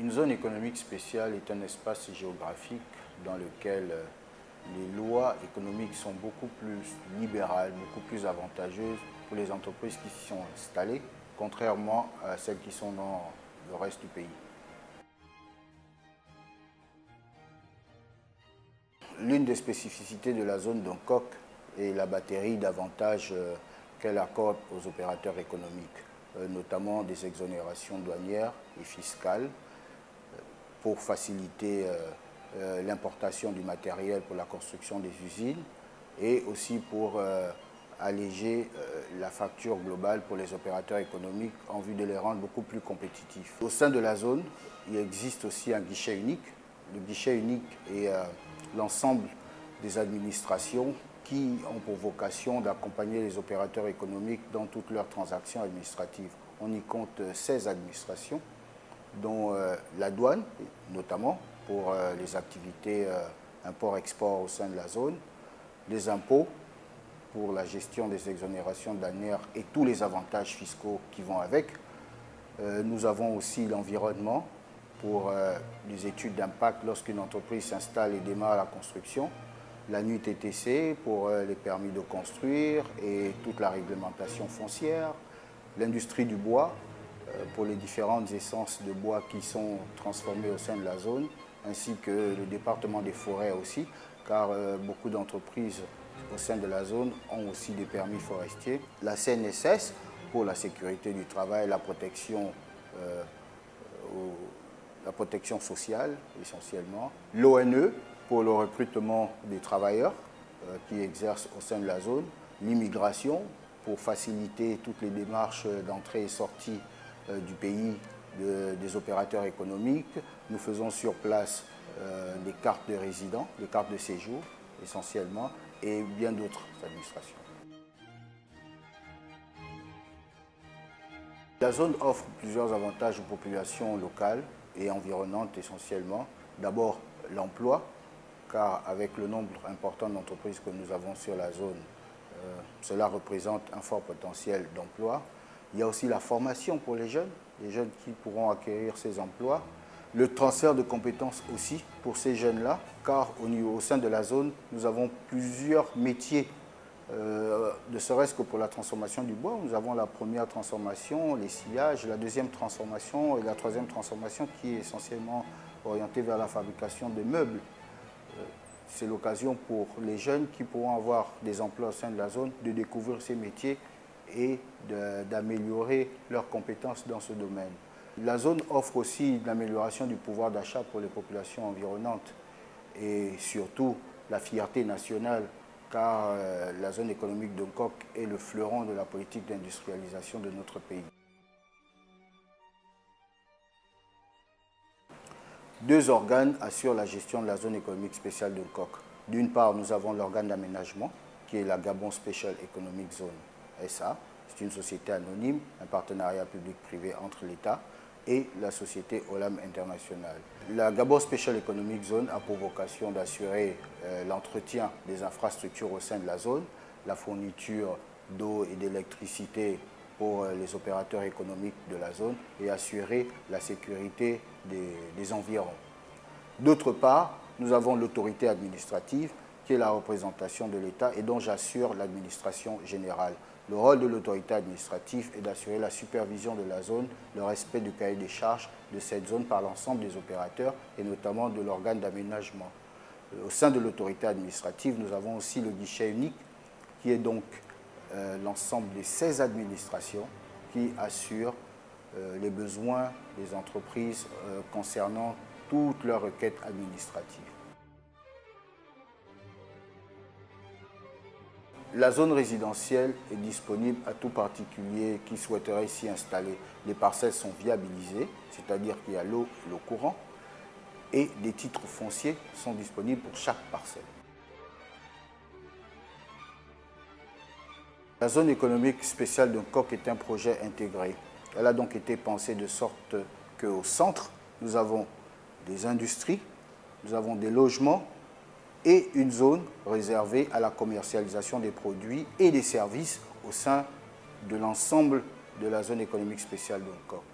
Une zone économique spéciale est un espace géographique dans lequel les lois économiques sont beaucoup plus libérales, beaucoup plus avantageuses pour les entreprises qui s'y sont installées, contrairement à celles qui sont dans le reste du pays. L'une des spécificités de la zone d'Ongkok est la batterie d'avantages qu'elle accorde aux opérateurs économiques, notamment des exonérations douanières et fiscales pour faciliter l'importation du matériel pour la construction des usines et aussi pour alléger la facture globale pour les opérateurs économiques en vue de les rendre beaucoup plus compétitifs. Au sein de la zone, il existe aussi un guichet unique. Le guichet unique est l'ensemble des administrations qui ont pour vocation d'accompagner les opérateurs économiques dans toutes leurs transactions administratives. On y compte 16 administrations, dont la douane, notamment pour les activités import-export au sein de la zone, les impôts pour la gestion des exonérations douanières et tous les avantages fiscaux qui vont avec. Nous avons aussi l'environnement pour les études d'impact lorsqu'une entreprise s'installe et démarre la construction, la NUTTC pour les permis de construire et toute la réglementation foncière, l'industrie du bois pour les différentes essences de bois qui sont transformées au sein de la zone, ainsi que le département des forêts aussi, car beaucoup d'entreprises au sein de la zone ont aussi des permis forestiers. La CNSS pour la sécurité du travail, la protection sociale essentiellement. L'ONE pour le recrutement des travailleurs qui exercent au sein de la zone. L'immigration pour faciliter toutes les démarches d'entrée et sortie du pays des opérateurs économiques. Nous faisons sur place des cartes de résidents, des cartes de séjour essentiellement, et bien d'autres administrations. La zone offre plusieurs avantages aux populations locales et environnantes essentiellement. D'abord, l'emploi, car avec le nombre important d'entreprises que nous avons sur la zone, cela représente un fort potentiel d'emploi. Il y a aussi la formation pour les jeunes qui pourront acquérir ces emplois. Le transfert de compétences aussi pour ces jeunes-là, car au sein de la zone, nous avons plusieurs métiers, ne serait-ce que pour la transformation du bois. Nous avons la première transformation, les sillages, la deuxième transformation et la troisième transformation qui est essentiellement orientée vers la fabrication de meubles. C'est l'occasion pour les jeunes qui pourront avoir des emplois au sein de la zone de découvrir ces métiers et d'améliorer leurs compétences dans ce domaine. La zone offre aussi l'amélioration du pouvoir d'achat pour les populations environnantes et surtout la fierté nationale, car la zone économique d'Ongkok est le fleuron de la politique d'industrialisation de notre pays. Deux organes assurent la gestion de la zone économique spéciale d'Ongkok. D'une part, nous avons l'organe d'aménagement, qui est la Gabon Special Economic Zone SA. C'est une société anonyme, un partenariat public-privé entre l'État et la société Olam International. La Gabon Special Economic Zone a pour vocation d'assurer l'entretien des infrastructures au sein de la zone, la fourniture d'eau et d'électricité pour les opérateurs économiques de la zone et assurer la sécurité des environs. D'autre part, nous avons l'autorité administrative qui est la représentation de l'État et dont j'assure l'administration générale. Le rôle de l'autorité administrative est d'assurer la supervision de la zone, le respect du cahier des charges de cette zone par l'ensemble des opérateurs et notamment de l'organe d'aménagement. Au sein de l'autorité administrative, nous avons aussi le guichet unique qui est donc l'ensemble des 16 administrations qui assurent les besoins des entreprises concernant toutes leurs requêtes administratives. La zone résidentielle est disponible à tout particulier qui souhaiterait s'y installer. Les parcelles sont viabilisées, c'est-à-dire qu'il y a l'eau courant, et des titres fonciers sont disponibles pour chaque parcelle. La zone économique spéciale d'Ongkok est un projet intégré. Elle a donc été pensée de sorte qu'au centre, nous avons des industries, nous avons des logements et une zone réservée à la commercialisation des produits et des services au sein de l'ensemble de la zone économique spéciale d'Ongkok.